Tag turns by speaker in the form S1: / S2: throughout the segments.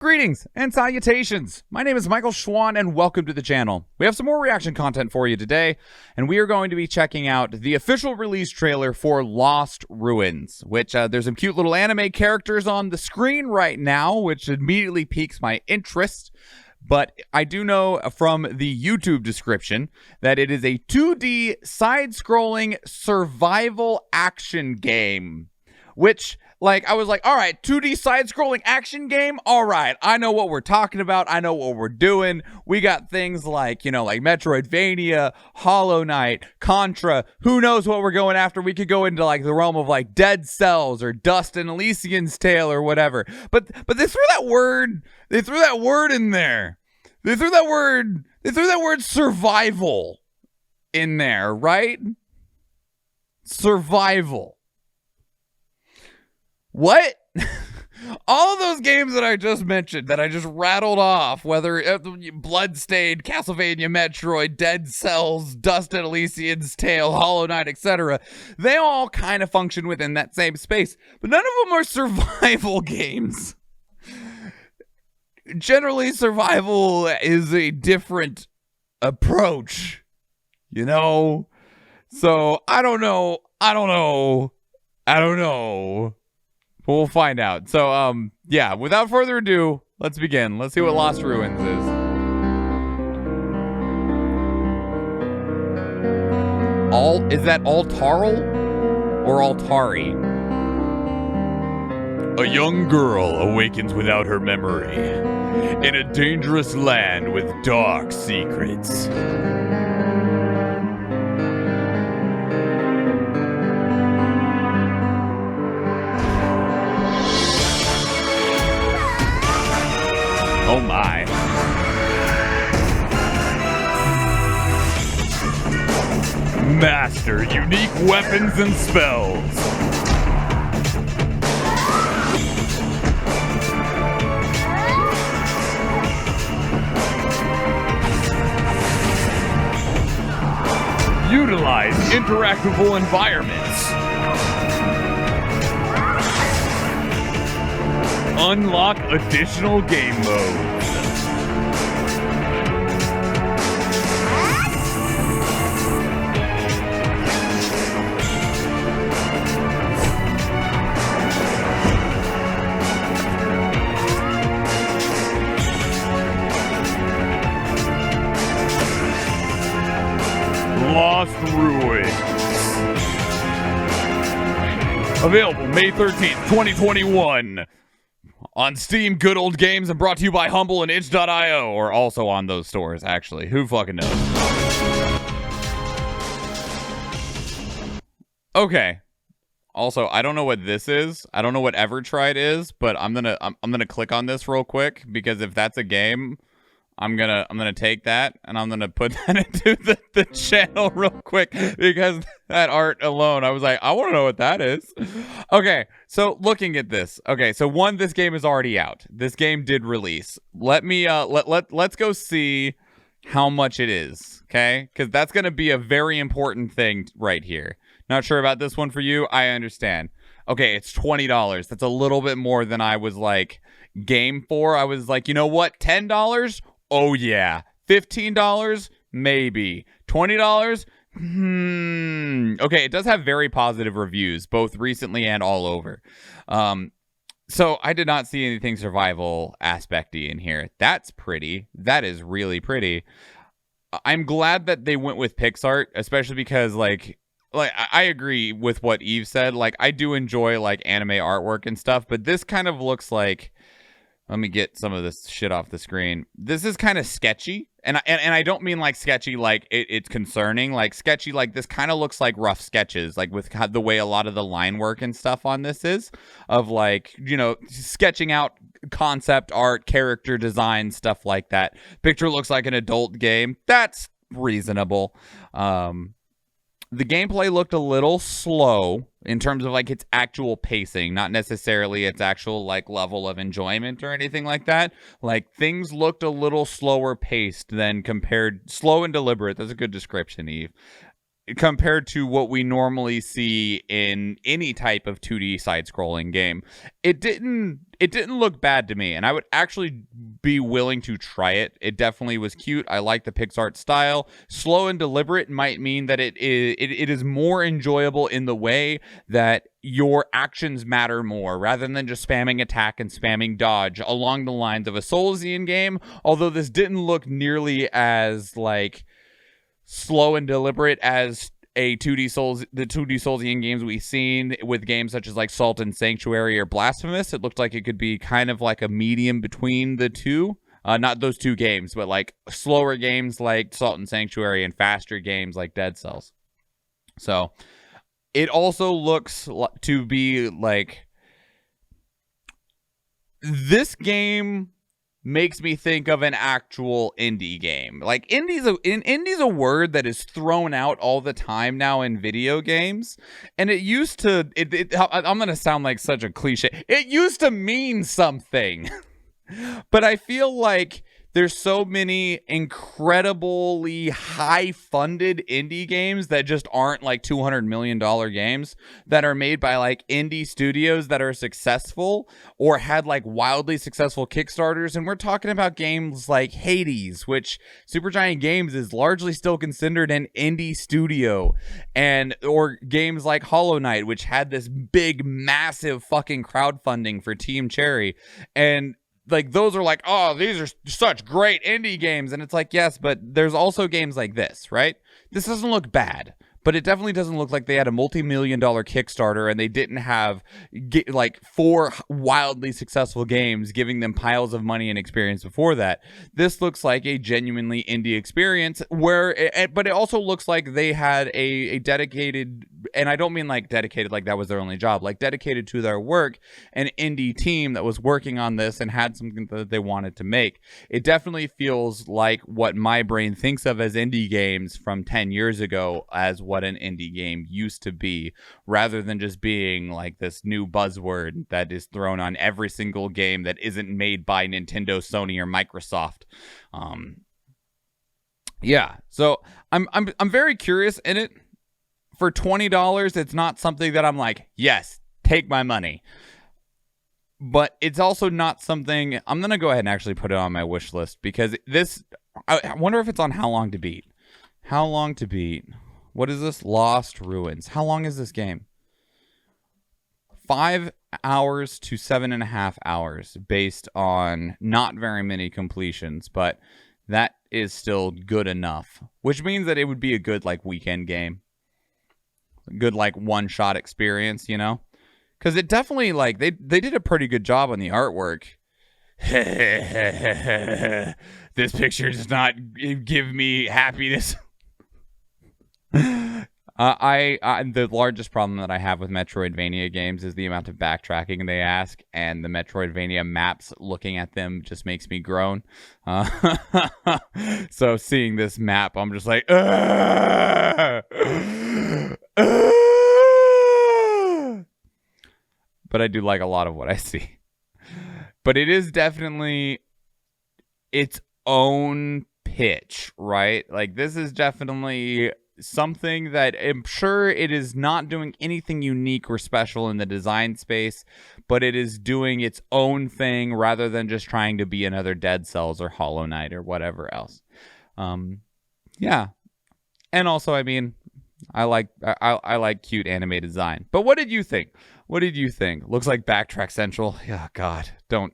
S1: Greetings and salutations. My name is Michael Schwahn and welcome to the channel. We have some more reaction content for you today, and we are going to be checking out the official release trailer for Lost Ruins, which there's some cute little anime characters on the screen right now, which immediately piques my interest. But I do know from the YouTube description that it is a 2D side-scrolling survival action game, which, like, I was like, all right, 2D side-scrolling action game? All right, I know what we're talking about. I know what we're doing. We got things like, you know, like Metroidvania, Hollow Knight, Contra. Who knows what we're going after? We could go into, like, the realm of, like, Dead Cells or Dust and Elysian's Tale or whatever. But they threw that word in there. They threw that word survival in there, right? Survival. What? All of those games that I just mentioned, that I just rattled off, whether Bloodstained, Castlevania, Metroid, Dead Cells, Dust and Elysian's Tale, Hollow Knight, etc., they all kind of function within that same space, but none of them are survival games. Generally, survival is a different approach, you know? So, I don't know. We'll find out. So, yeah, without further ado, let's begin. Let's see what Lost Ruins is. Is that Altarl or Altari? A young girl awakens without her memory in a dangerous land with dark secrets. Oh my. Master unique weapons and spells. Utilize interactable environments. Unlock additional game modes. Lost Ruins. Available May 13th, 2021. On Steam, Good Old Games, and brought to you by Humble and itch.io, or also on those stores, actually. Who fucking knows? Okay. Also, I don't know what this is. I don't know what Evertried is, but I'm gonna click on this real quick, because if that's a game, I'm gonna take that and I'm gonna put that into the channel real quick, because that art alone, I was like, I want to know what that is. Okay, so looking at this, okay, so one, this game is already out. This game did release. Let me let's go see how much it is, okay? Because that's gonna be a very important thing right here. Not sure about this one for you. I understand. Okay, it's $20. That's a little bit more than I was like game for. I was like, you know what? $10. Oh, yeah. $15? Maybe. $20? Okay, it does have very positive reviews, both recently and all over. So I did not see anything survival aspect-y in here. That's pretty. That is really pretty. I'm glad that they went with PixArt, especially because, like I agree with what Eve said. Like, I do enjoy, like, anime artwork and stuff, but this kind of looks like... Let me get some of this shit off the screen. This is kind of sketchy. And I don't mean like sketchy like it's concerning. Like sketchy like this kind of looks like rough sketches. Like with the way a lot of the line work and stuff on this is. Of like, you know, sketching out concept art, character design, stuff like that. Picture looks like an adult game. That's reasonable. The gameplay looked a little slow in terms of like its actual pacing, not necessarily its actual like level of enjoyment or anything like that. Like things looked a little slower paced than compared, slow and deliberate. That's a good description, Eve. compared to what we normally see in any type of 2D side-scrolling game. It didn't look bad to me, and I would actually be willing to try it. It definitely was cute. I like the PixArt style. Slow and deliberate might mean that it is more enjoyable in the way that your actions matter more, rather than just spamming attack and spamming dodge along the lines of a Soulsian game, although this didn't look nearly as, like, slow and deliberate as the 2D Soulsian games we've seen with games such as like Salt and Sanctuary or Blasphemous. It looked like it could be kind of like a medium between the two. Not those two games, but like slower games like Salt and Sanctuary and faster games like Dead Cells. So it also looks to be like this game makes me think of an actual indie game. Like indie's a word that is thrown out all the time now in video games, and it used to. I'm gonna sound like such a cliche. It used to mean something, but I feel like there's so many incredibly high-funded indie games that just aren't like $200 million games that are made by like indie studios that are successful or had like wildly successful Kickstarters. And we're talking about games like Hades, which Supergiant Games is largely still considered an indie studio, and or games like Hollow Knight, which had this big, massive fucking crowdfunding for Team Cherry. And like those are like, oh, these are such great indie games, and it's like, yes, but there's also games like this, right? This doesn't look bad, but it definitely doesn't look like they had a multi-million-dollar Kickstarter and they didn't have like 4 wildly successful games giving them piles of money and experience before that. This looks like a genuinely indie experience but it also looks like they had a dedicated, and I don't mean like dedicated like that was their only job, like dedicated to their work, an indie team that was working on this and had something that they wanted to make. It definitely feels like what my brain thinks of as indie games from 10 years ago as what an indie game used to be, rather than just being like this new buzzword that is thrown on every single game that isn't made by Nintendo, Sony, or Microsoft. Yeah, so I'm very curious in it. For $20, it's not something that I'm like, yes, take my money. But it's also not something I'm gonna go ahead and actually put it on my wish list, because this, I wonder if it's on How Long to Beat. How Long to Beat. What is this? Lost Ruins. How long is this game? 5 hours to 7.5 hours based on not very many completions, but that is still good enough, which means that it would be a good like weekend game. Good like one-shot experience, you know? Because it definitely like they did a pretty good job on the artwork. This picture does not give me happiness. The largest problem that I have with Metroidvania games is the amount of backtracking they ask, and the Metroidvania maps, looking at them just makes me groan. So seeing this map, I'm just like, but I do like a lot of what I see. But it is definitely its own pitch, right? Like this is definitely something that I'm sure it is not doing anything unique or special in the design space, but it is doing its own thing rather than just trying to be another Dead Cells or Hollow Knight or whatever else. Yeah. And also, I mean, I like cute anime design. But what did you think? What did you think? Looks like Backtrack Central. Oh God, don't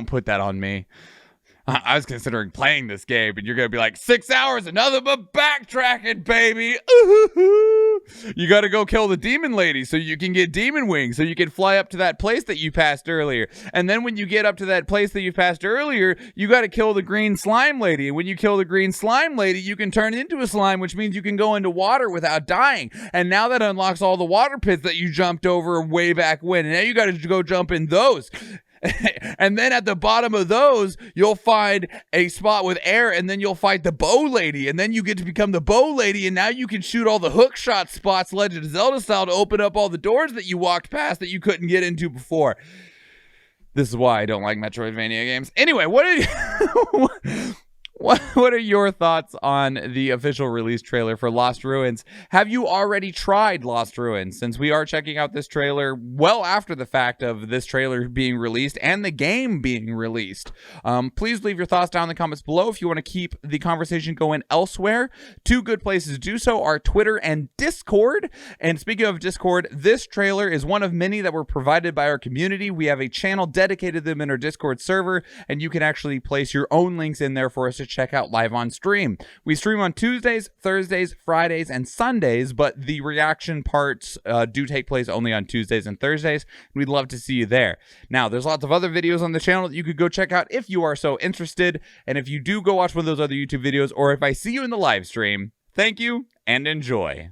S1: put that on me. I was considering playing this game, and you're going to be like, 6 hours, another but backtracking, baby. Ooh-hoo-hoo. You got to go kill the demon lady so you can get demon wings, so you can fly up to that place that you passed earlier. And then when you get up to that place that you passed earlier, you got to kill the green slime lady. And when you kill the green slime lady, you can turn into a slime, which means you can go into water without dying. And now that unlocks all the water pits that you jumped over way back when. And now you got to go jump in those. And then at the bottom of those, you'll find a spot with air, and then you'll fight the bow lady, and then you get to become the bow lady, and now you can shoot all the hook shot spots Legend of Zelda style to open up all the doors that you walked past that you couldn't get into before. This is why I don't like Metroidvania games. Anyway, what What are your thoughts on the official release trailer for Lost Ruins? Have you already tried Lost Ruins? Since we are checking out this trailer well after the fact of this trailer being released and the game being released. Please leave your thoughts down in the comments below if you want to keep the conversation going elsewhere. Two good places to do so are Twitter and Discord. And speaking of Discord, this trailer is one of many that were provided by our community. We have a channel dedicated to them in our Discord server, and you can actually place your own links in there for us to check out live on stream. We stream on Tuesdays, Thursdays, Fridays, and Sundays, but the reaction parts do take place only on Tuesdays and Thursdays. We'd love to see you there. Now, there's lots of other videos on the channel that you could go check out if you are so interested. And if you do go watch one of those other YouTube videos, or if I see you in the live stream, thank you and enjoy.